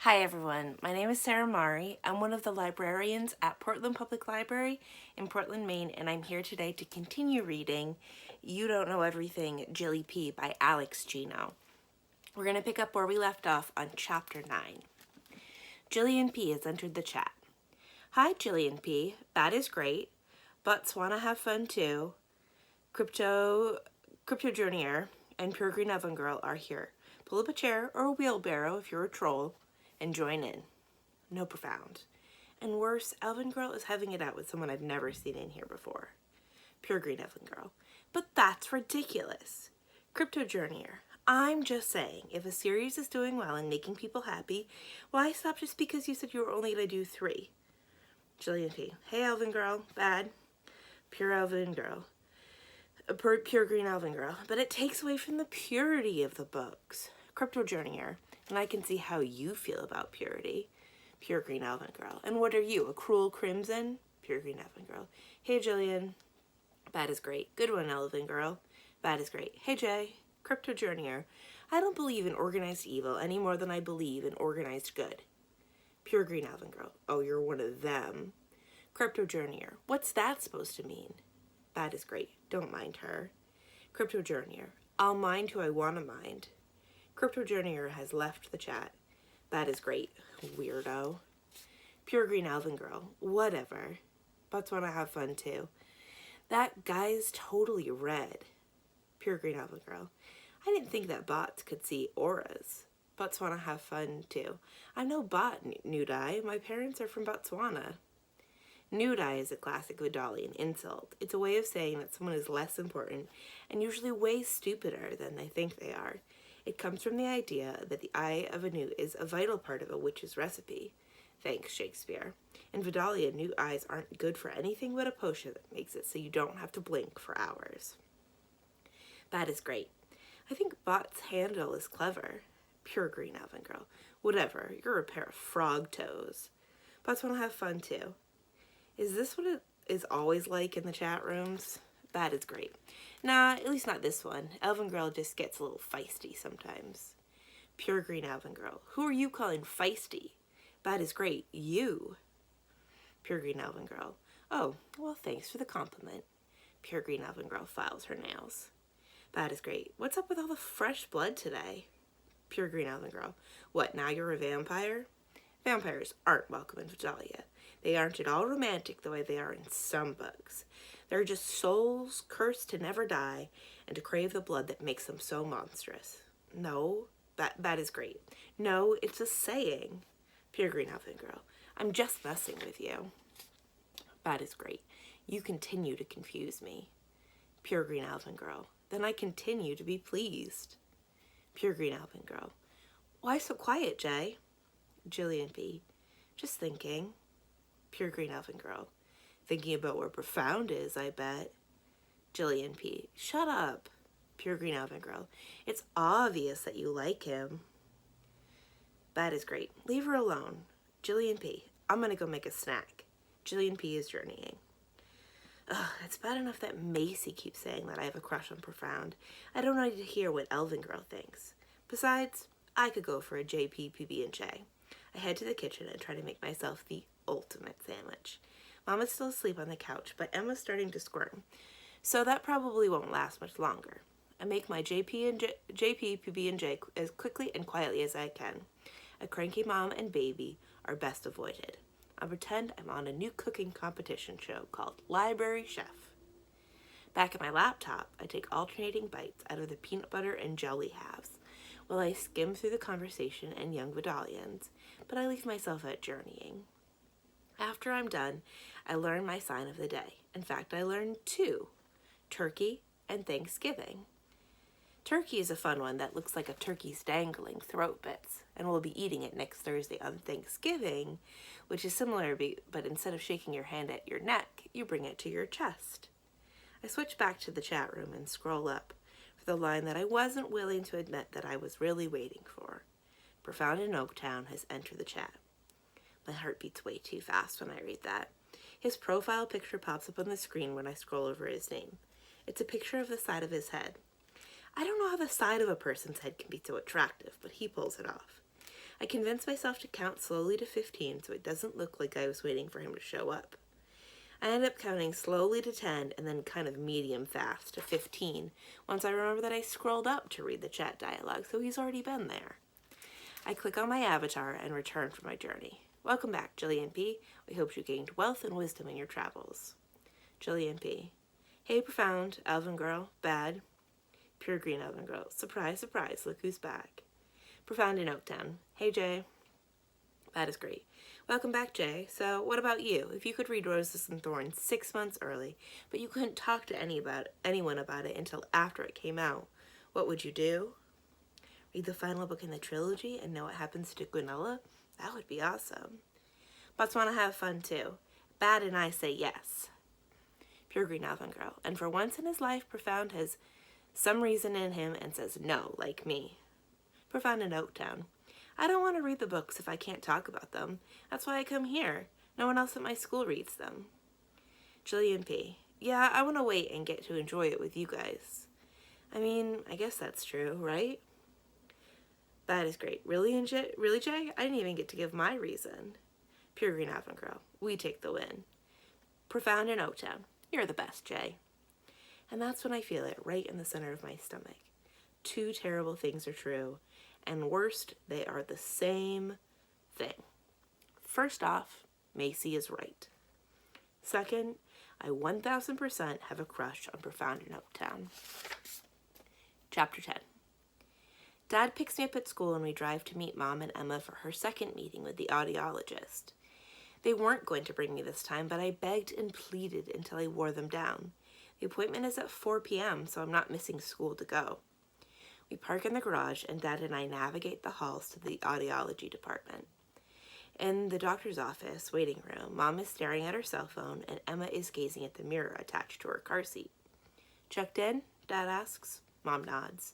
Hi everyone, my name is Sarah Mari. I'm one of the librarians at Portland Public Library in Portland, Maine, and I'm here today to continue reading You Don't Know Everything, Jilly P by Alex Gino. We're going to pick up where we left off on Chapter 9. Jillian P has entered the chat. Hi Jillian P, that is great. Butts wanna have fun too. Crypto Junior and Pure Green Oven Girl are here. Pull up a chair or a wheelbarrow if you're a troll and join in. No profound. And worse, Elven Girl is having it out with someone I've never seen in here before. Pure Green Elven Girl. But that's ridiculous. Crypto Journeyer. I'm just saying, if a series is doing well and making people happy, why stop just because you said you were only going to do 3? Jillian P. Hey Elven Girl. Bad. Pure Elven Girl. Pure Green Elven Girl. But it takes away from the purity of the books. Crypto Journeyer. And I can see how you feel about purity. Pure Green Elven Girl. And what are you, a cruel crimson? Pure Green Elven Girl. Hey Jillian. Bad is great. Good one, Elven Girl. Bad is great. Hey Jay. Crypto Journeyer. I don't believe in organized evil any more than I believe in organized good. Pure Green Elven Girl. Oh, you're one of them. Crypto Journeyer. What's that supposed to mean? Bad is great. Don't mind her. Crypto Journeyer. I'll mind who I want to mind. Crypto Journeyer has left the chat. That is great, weirdo. Pure Green Elven Girl. Whatever. Butts want to have fun too. That guy's totally red. Pure Green Elven Girl. I didn't think that bots could see auras. Butts want to have fun too. I'm no bot, Nudai. My parents are from Botswana. Nudai is a classic Vidalian insult. It's a way of saying that someone is less important and usually way stupider than they think they are. It comes from the idea that the eye of a newt is a vital part of a witch's recipe. Thanks, Shakespeare. In Vidalia, newt eyes aren't good for anything but a potion that makes it so you don't have to blink for hours. That is great. I think Bot's handle is clever. Pure Green Elven Girl. Whatever, you're a pair of frog toes. Bots want to have fun too. Is this what it is always like in the chat rooms? That is great. Nah, at least not this one. Elven Girl just gets a little feisty sometimes. Pure Green Elven Girl. Who are you calling feisty? That is great. You. Pure Green Elven Girl. Oh, well, thanks for the compliment. Pure Green Elven Girl files her nails. That is great. What's up with all the fresh blood today? Pure Green Elven Girl. What, now you're a vampire? Vampires aren't welcome in Vidalia. They aren't at all romantic the way they are in some books. They're just souls cursed to never die and to crave the blood that makes them so monstrous. No, that is great. No, it's a saying. Pure Green Elven Girl. I'm just messing with you. That is great. You continue to confuse me. Pure Green Elven Girl. Then I continue to be pleased. Pure Green Elven Girl. Why so quiet, Jay? Jillian P. Just thinking. Pure Green Elven Girl. Thinking about where profound is, I bet. Jillian P. Shut up. Pure Green Elven Girl. It's obvious that you like him. That is great. Leave her alone. Jillian P. I'm gonna go make a snack. Jillian P. is journeying. Ugh, it's bad enough that Macy keeps saying that I have a crush on Profound. I don't need to hear what Elven Girl thinks. Besides, I could go for a JP, PB&J. I head to the kitchen and try to make myself the ultimate sandwich. Mama's still asleep on the couch, but Emma's starting to squirm, so that probably won't last much longer. I make my JP, PB&J as quickly and quietly as I can. A cranky mom and baby are best avoided. I pretend I'm on a new cooking competition show called Library Chef. Back at my laptop, I take alternating bites out of the peanut butter and jelly halves while I skim through the conversation and young Vidalians, but I leave myself out journeying. After I'm done, I learn my sign of the day. In fact, I learned 2, turkey and Thanksgiving. Turkey is a fun one that looks like a turkey's dangling throat bits, and we'll be eating it next Thursday on Thanksgiving, which is similar, but instead of shaking your hand at your neck, you bring it to your chest. I switch back to the chat room and scroll up for the line that I wasn't willing to admit that I was really waiting for. Profound in Oaktown has entered the chat. My heart beats way too fast when I read that. His profile picture pops up on the screen when I scroll over his name. It's a picture of the side of his head. I don't know how the side of a person's head can be so attractive, but he pulls it off. I convinced myself to count slowly to 15 so it doesn't look like I was waiting for him to show up. I ended up counting slowly to 10 and then kind of medium fast to 15 once I remember that I scrolled up to read the chat dialogue, so he's already been there. I click on my avatar and return from my journey. Welcome back, Jilly P. We hope you gained wealth and wisdom in your travels. Jilly P. Hey, profound, elven girl, bad. Pure green elven girl. Surprise, surprise, look who's back. Profound in Oaktown. Hey, Jay. That is great. Welcome back, Jay. So, what about you? If you could read Roses and Thorns 6 months early, but you couldn't talk to anyone about it until after it came out, what would you do? Read the final book in the trilogy and know what happens to Gwynella? That would be awesome. Bots want to have fun too. Bad and I say yes. Pure green elven girl. And for once in his life, Profound has some reason in him and says no, like me. Profound in Oaktown. I don't want to read the books if I can't talk about them. That's why I come here. No one else at my school reads them. Jillian P. Yeah, I want to wait and get to enjoy it with you guys. I mean, I guess that's true, right? That is great. Really, Jay? I didn't even get to give my reason. Pure green elven girl. We take the win. Profound in Oaktown. You're the best, Jay. And that's when I feel it, right in the center of my stomach. 2 terrible things are true, and worst, they are the same thing. First off, Macy is right. Second, I 1000% have a crush on Profound in Oaktown. Chapter 10. Dad picks me up at school and we drive to meet Mom and Emma for her second meeting with the audiologist. They weren't going to bring me this time, but I begged and pleaded until I wore them down. The appointment is at 4 p.m., so I'm not missing school to go. We park in the garage, and Dad and I navigate the halls to the audiology department. In the doctor's office waiting room, Mom is staring at her cell phone, and Emma is gazing at the mirror attached to her car seat. Checked in? Dad asks. Mom nods.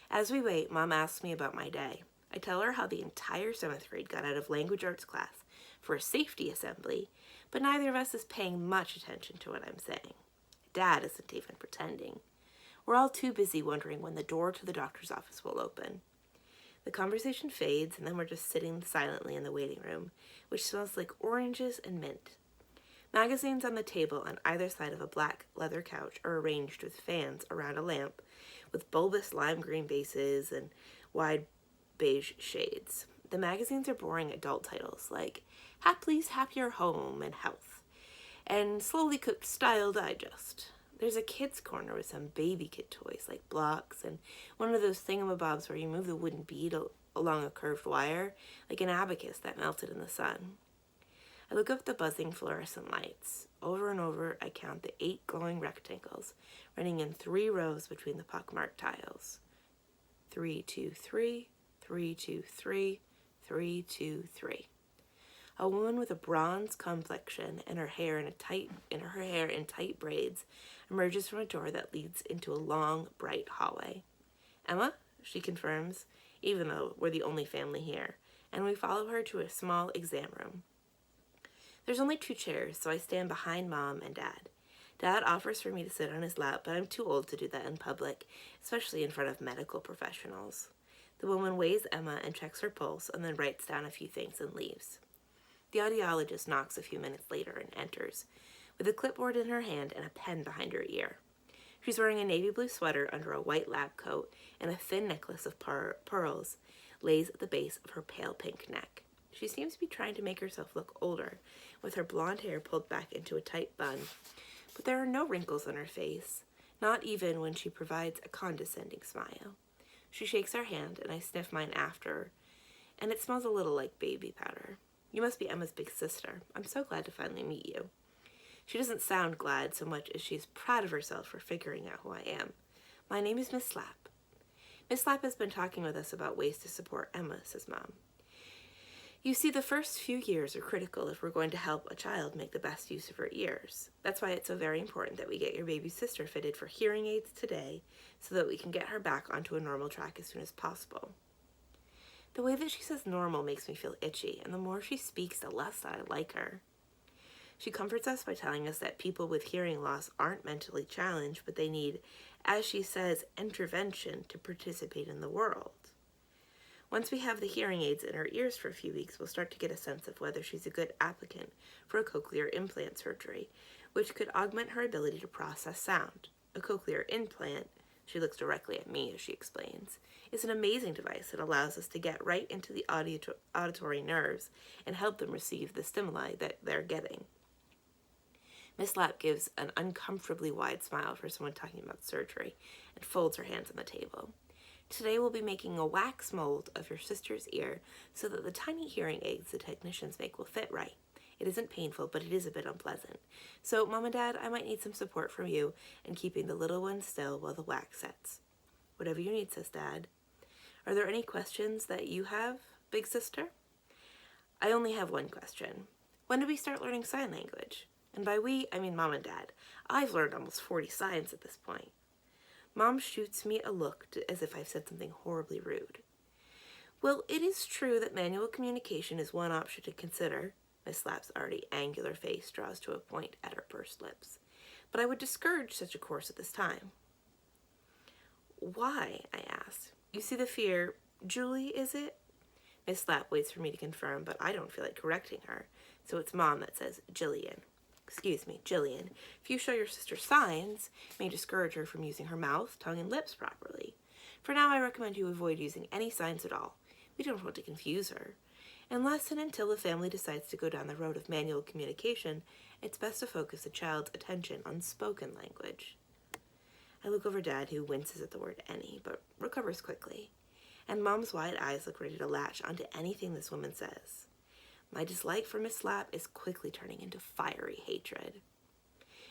As we wait, Mom asks me about my day. I tell her how the entire 7th grade got out of language arts class for a safety assembly, but neither of us is paying much attention to what I'm saying. Dad isn't even pretending. We're all too busy wondering when the door to the doctor's office will open. The conversation fades, and then we're just sitting silently in the waiting room, which smells like oranges and mint. Magazines on the table on either side of a black leather couch are arranged with fans around a lamp with bulbous lime green bases and wide beige shades. The magazines are boring adult titles like Happy's Happier Home and Health and Slowly Cooked Style Digest. There's a kid's corner with some baby kid toys like blocks and one of those thingamabobs where you move the wooden bead along a curved wire, like an abacus that melted in the sun. I look up at the buzzing fluorescent lights. Over and over, I count the 8 glowing rectangles running in 3 rows between the pockmarked tiles. 3, 2, 3, 3, 2, 3, 3, 2, 3. A woman with a bronze complexion and her hair in tight braids emerges from a door that leads into a long, bright hallway. Emma, she confirms, even though we're the only family here, and we follow her to a small exam room. There's only 2 chairs, so I stand behind Mom and Dad. Dad offers for me to sit on his lap, but I'm too old to do that in public, especially in front of medical professionals. The woman weighs Emma and checks her pulse and then writes down a few things and leaves. The audiologist knocks a few minutes later and enters, with a clipboard in her hand and a pen behind her ear. She's wearing a navy blue sweater under a white lab coat, and a thin necklace of pearls lays at the base of her pale pink neck. She seems to be trying to make herself look older, with her blonde hair pulled back into a tight bun, but there are no wrinkles on her face, not even when she provides a condescending smile. She shakes her hand, and I sniff mine after, and it smells a little like baby powder. You must be Emma's big sister. I'm so glad to finally meet you. She doesn't sound glad so much as she's proud of herself for figuring out who I am. My name is Miss Slapp. Miss Slapp has been talking with us about ways to support Emma, says Mom. You see, the first few years are critical if we're going to help a child make the best use of her ears. That's why it's so very important that we get your baby sister fitted for hearing aids today so that we can get her back onto a normal track as soon as possible. The way that she says normal makes me feel itchy, and the more she speaks, the less I like her. She comforts us by telling us that people with hearing loss aren't mentally challenged, but they need, as she says, intervention to participate in the world. Once we have the hearing aids in her ears for a few weeks, we'll start to get a sense of whether she's a good applicant for a cochlear implant surgery, which could augment her ability to process sound. A cochlear implant, she looks directly at me as she explains, is an amazing device that allows us to get right into the auditory nerves and help them receive the stimuli that they're getting. Miss Lapp gives an uncomfortably wide smile for someone talking about surgery and folds her hands on the table. Today we'll be making a wax mold of your sister's ear so that the tiny hearing aids the technicians make will fit right. It isn't painful, but it is a bit unpleasant. So, Mom and Dad, I might need some support from you in keeping the little one still while the wax sets. Whatever you need, says Dad. Are there any questions that you have, big sister? I only have one question. When did we start learning sign language? And by we, I mean Mom and Dad. I've learned almost 40 signs at this point. Mom shoots me a look as if I've said something horribly rude. Well, it is true that manual communication is one option to consider. Miss Lapp's already angular face draws to a point at her pursed lips. But I would discourage such a course at this time. Why? I asked. You see the fear. Julie, is it? Miss Lapp waits for me to confirm, but I don't feel like correcting her, so it's Mom that says Jillian. Jillian. If you show your sister signs, it may discourage her from using her mouth, tongue, and lips properly. For now, I recommend you avoid using any signs at all. We don't want to confuse her. Unless and until the family decides to go down the road of manual communication, it's best to focus the child's attention on spoken language. I look over Dad, who winces at the word any, but recovers quickly. And Mom's wide eyes look ready to latch onto anything this woman says. My dislike for Miss Lapp is quickly turning into fiery hatred.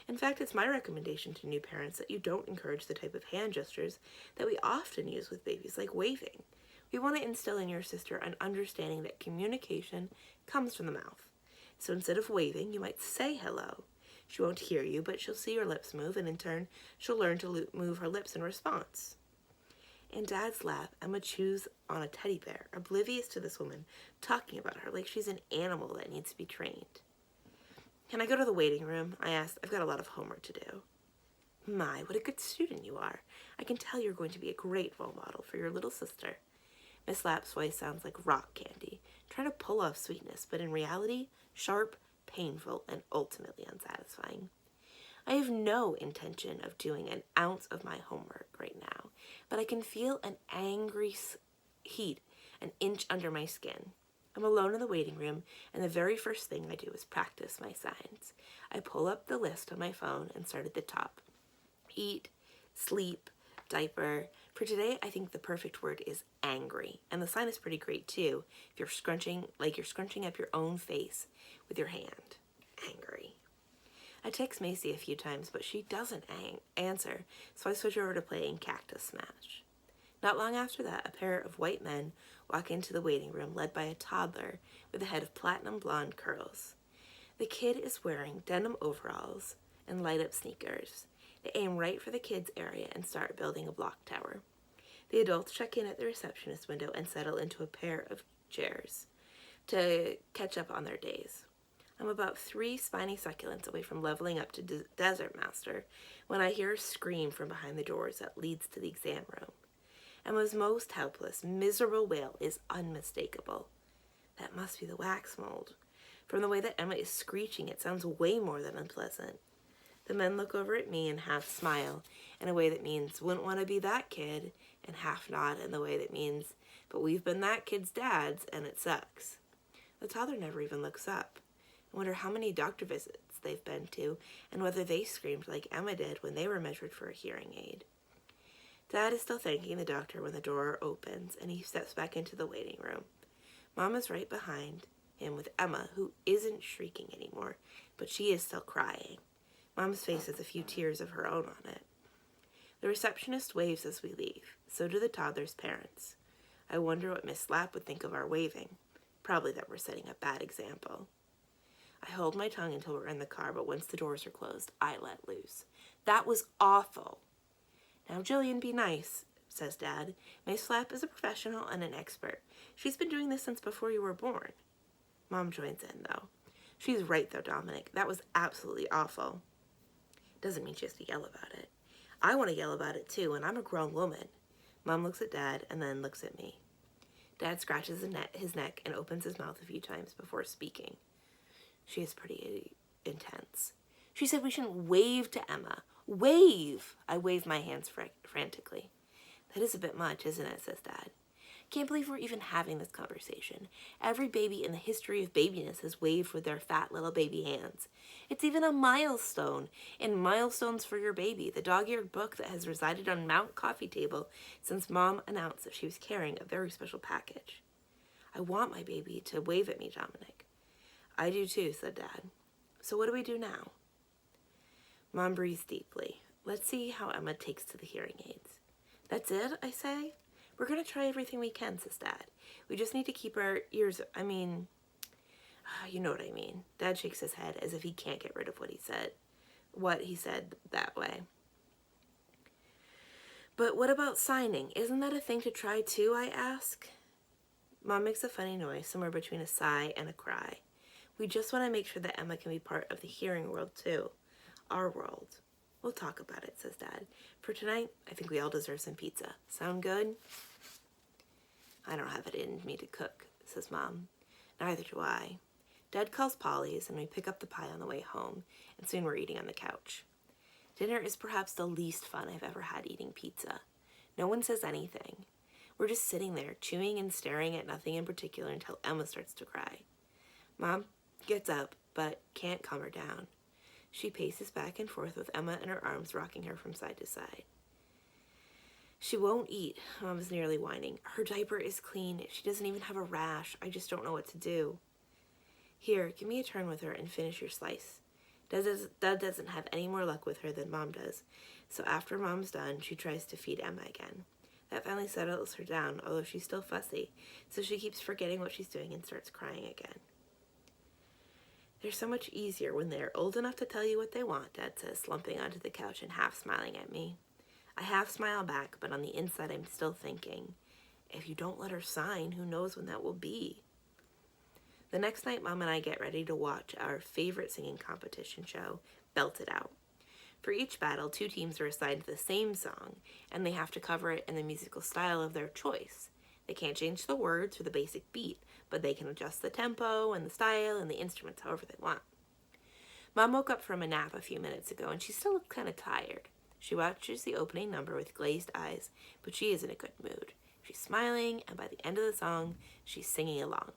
In fact, it's my recommendation to new parents that you don't encourage the type of hand gestures that we often use with babies, like waving. We want to instill in your sister an understanding that communication comes from the mouth. So instead of waving, you might say hello. She won't hear you, but she'll see your lips move, and in turn, she'll learn to move her lips in response. In Dad's lap, Emma chews on a teddy bear, oblivious to this woman talking about her like she's an animal that needs to be trained. Can I go to the waiting room? I asked. I've got a lot of homework to do. My, what a good student you are. I can tell you're going to be a great role model for your little sister. Miss Lapp's voice sounds like rock candy, trying to pull off sweetness, but in reality, sharp, painful, and ultimately unsatisfying. I have no intention of doing an ounce of my homework right now, but I can feel an angry heat an inch under my skin. I'm alone in the waiting room, and the very first thing I do is practice my signs. I pull up the list on my phone and start at the top. Eat, sleep, diaper. For today, I think the perfect word is angry, and the sign is pretty great too, if you're scrunching up your own face with your hand. Angry. I text Macy a few times, but she doesn't answer, so I switch over to playing Cactus Smash. Not long after that, a pair of white men walk into the waiting room, led by a toddler with a head of platinum blonde curls. The kid is wearing denim overalls and light-up sneakers. They aim right for the kids' area and start building a block tower. The adults check in at the receptionist window and settle into a pair of chairs to catch up on their days. I'm about 3 spiny succulents away from leveling up to Desert Master when I hear a scream from behind the doors that leads to the exam room. Emma's most helpless, miserable wail is unmistakable. That must be the wax mold. From the way that Emma is screeching, it sounds way more than unpleasant. The men look over at me and half smile in a way that means, wouldn't want to be that kid, and half nod in the way that means, but we've been that kid's dads, and it sucks. The toddler never even looks up. I wonder how many doctor visits they've been to, and whether they screamed like Emma did when they were measured for a hearing aid. Dad is still thanking the doctor when the door opens, and he steps back into the waiting room. Mom is right behind him with Emma, who isn't shrieking anymore, but she is still crying. Mom's face has a few tears of her own on it. The receptionist waves as we leave. So do the toddler's parents. I wonder what Miss Lapp would think of our waving. Probably that we're setting a bad example. I hold my tongue until we're in the car, but once the doors are closed, I let loose. That was awful. Now, Jillian, be nice, says Dad. Miss Lapp is a professional and an expert. She's been doing this since before you were born. Mom joins in, though. She's right, though, Dominic. That was absolutely awful. Doesn't mean she has to yell about it. I want to yell about it, too, and I'm a grown woman. Mom looks at Dad and then looks at me. Dad scratches his neck and opens his mouth a few times before speaking. She is pretty intense. She said we shouldn't wave to Emma. Wave! I wave my hands frantically. That is a bit much, isn't it, says Dad. Can't believe we're even having this conversation. Every baby in the history of babiness has waved with their fat little baby hands. It's even a milestone in Milestones for Your Baby, the dog-eared book that has resided on Mount Coffee Table since Mom announced that she was carrying a very special package. I want my baby to wave at me, Dominic. I do too, said Dad. So what do we do now? Mom breathes deeply. Let's see how Emma takes to the hearing aids. That's it, I say. We're going to try everything we can, says Dad. We just need to keep our ears, you know what I mean. Dad shakes his head as if he can't get rid of what he said that way. But what about signing? Isn't that a thing to try too, I ask? Mom makes a funny noise, somewhere between a sigh and a cry. We just want to make sure that Emma can be part of the hearing world too. Our world. We'll talk about it, says Dad. For tonight, I think we all deserve some pizza. Sound good? I don't have it in me to cook, says Mom. Neither do I. Dad calls Polly's, and we pick up the pie on the way home, and soon we're eating on the couch. Dinner is perhaps the least fun I've ever had eating pizza. No one says anything. We're just sitting there, chewing and staring at nothing in particular until Emma starts to cry. Mom gets up, but can't calm her down. She paces back and forth with Emma in her arms, rocking her from side to side. She won't eat, Mom is nearly whining. Her diaper is clean. She doesn't even have a rash. I just don't know what to do. Here, give me a turn with her and finish your slice. Dad doesn't have any more luck with her than Mom does, so after Mom's done, she tries to feed Emma again. That finally settles her down, although she's still fussy, so she keeps forgetting what she's doing and starts crying again. They're so much easier when they're old enough to tell you what they want, Dad says, slumping onto the couch and half smiling at me. I half smile back, but on the inside I'm still thinking, if you don't let her sign, who knows when that will be? The next night, Mom and I get ready to watch our favorite singing competition show, Belt It Out. For each battle, 2 teams are assigned the same song, and they have to cover it in the musical style of their choice. They can't change the words or the basic beat, but they can adjust the tempo and the style and the instruments however they want. Mom woke up from a nap a few minutes ago, and she still looked kind of tired. She watches the opening number with glazed eyes, but she is in a good mood. She's smiling, and by the end of the song, she's singing along.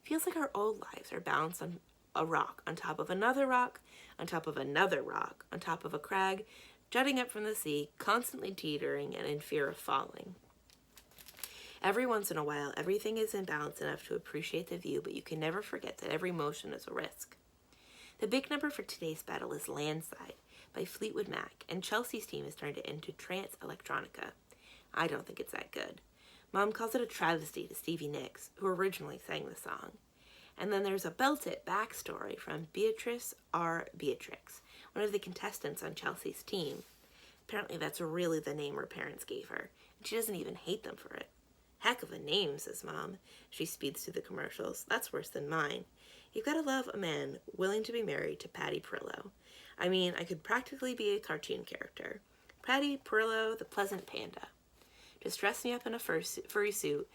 Feels like our old lives are balanced on a rock, on top of another rock, on top of another rock, on top of a crag, jutting up from the sea, constantly teetering and in fear of falling. Every once in a while, everything is in balance enough to appreciate the view, but you can never forget that every motion is a risk. The big number for today's battle is Landside by Fleetwood Mac, and Chelsea's team has turned it into trance electronica. I don't think it's that good. Mom calls it a travesty to Stevie Nicks, who originally sang the song. And then there's a Belt It backstory from Beatrice R. Beatrix, one of the contestants on Chelsea's team. Apparently that's really the name her parents gave her, and she doesn't even hate them for it. Heck of a name, says Mom. She speeds through the commercials. That's worse than mine. You've got to love a man willing to be married to Patty Perillo. I mean, I could practically be a cartoon character. Patty Perillo, the pleasant panda. Just dress me up in a furry suit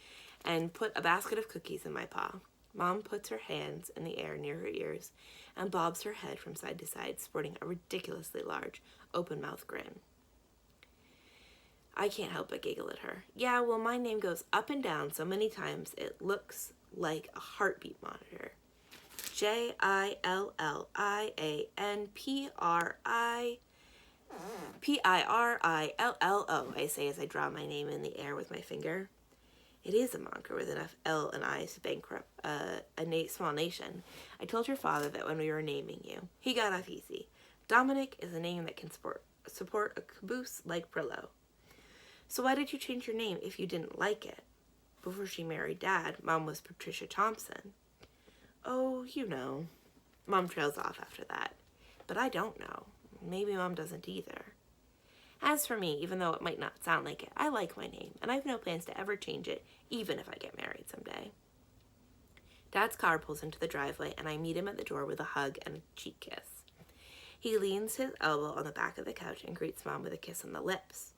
and put a basket of cookies in my paw. Mom puts her hands in the air near her ears and bobs her head from side to side, sporting a ridiculously large, open-mouthed grin. I can't help but giggle at her. Yeah, well, my name goes up and down so many times it looks like a heartbeat monitor. JILLIPRILLO, I say as I draw my name in the air with my finger. It is a moniker with enough L and I's to bankrupt a small nation. I told your father that when we were naming you. He got off easy. Dominic is a name that can support a caboose like Brillo. So why did you change your name if you didn't like it? Before she married Dad, Mom was Patricia Thompson. Oh, you know. Mom trails off after that. But I don't know. Maybe Mom doesn't either. As for me, even though it might not sound like it, I like my name, and I have no plans to ever change it, even if I get married someday. Dad's car pulls into the driveway, and I meet him at the door with a hug and a cheek kiss. He leans his elbow on the back of the couch and greets Mom with a kiss on the lips.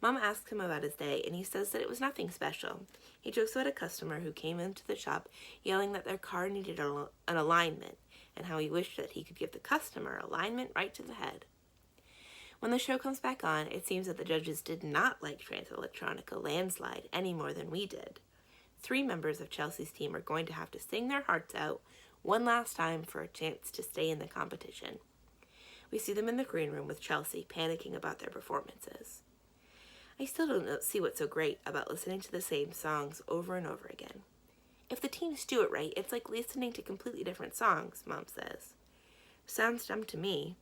Mom asks him about his day, and he says that it was nothing special. He jokes about a customer who came into the shop yelling that their car needed an alignment, and how he wished that he could give the customer alignment right to the head. When the show comes back on, it seems that the judges did not like Transelectronica Landslide any more than we did. 3 members of Chelsea's team are going to have to sing their hearts out one last time for a chance to stay in the competition. We see them in the green room with Chelsea, panicking about their performances. I still don't see what's so great about listening to the same songs over and over again. If the teams do it right, it's like listening to completely different songs, Mom says. Sounds dumb to me.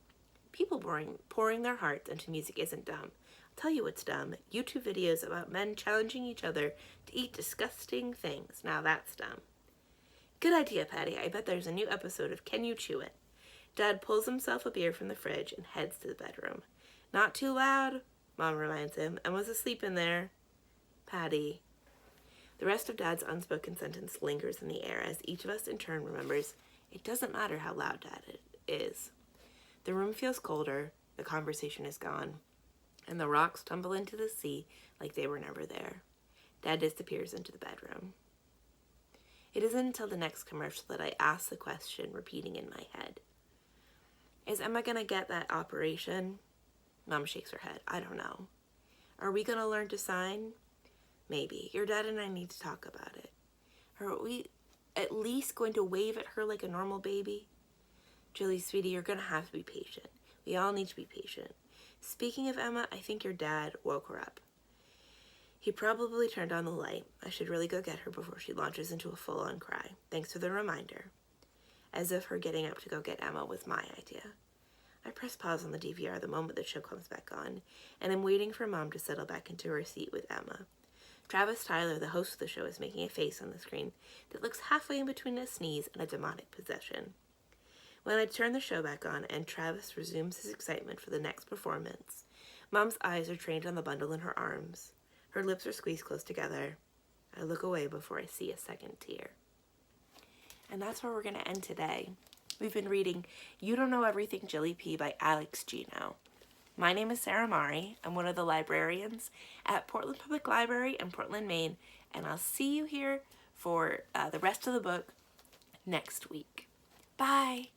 People pouring their hearts into music isn't dumb. I'll tell you what's dumb. YouTube videos about men challenging each other to eat disgusting things. Now that's dumb. Good idea, Patty. I bet there's a new episode of Can You Chew It? Dad pulls himself a beer from the fridge and heads to the bedroom. Not too loud, Mom reminds him. Emma's asleep in there. Patty. The rest of Dad's unspoken sentence lingers in the air as each of us in turn remembers it doesn't matter how loud Dad is. The room feels colder, the conversation is gone, and the rocks tumble into the sea like they were never there. Dad disappears into the bedroom. It isn't until the next commercial that I ask the question, repeating in my head. Is Emma gonna get that operation? Mom shakes her head. I don't know. Are we gonna learn to sign? Maybe. Your dad and I need to talk about it. Are we at least going to wave at her like a normal baby? Jilly, sweetie, you're gonna have to be patient. We all need to be patient. Speaking of Emma, I think your dad woke her up. He probably turned on the light. I should really go get her before she launches into a full-on cry. Thanks for the reminder. As if her getting up to go get Emma was my idea. I press pause on the DVR the moment the show comes back on, and I'm waiting for Mom to settle back into her seat with Emma. Travis Tyler, the host of the show, is making a face on the screen that looks halfway in between a sneeze and a demonic possession. When I turn the show back on and Travis resumes his excitement for the next performance, Mom's eyes are trained on the bundle in her arms. Her lips are squeezed close together. I look away before I see a second tear. And that's where we're going to end today. We've been reading You Don't Know Everything, Jilly P by Alex Gino. My name is Sarah Mari. I'm one of the librarians at Portland Public Library in Portland, Maine, and I'll see you here for the rest of the book next week. Bye!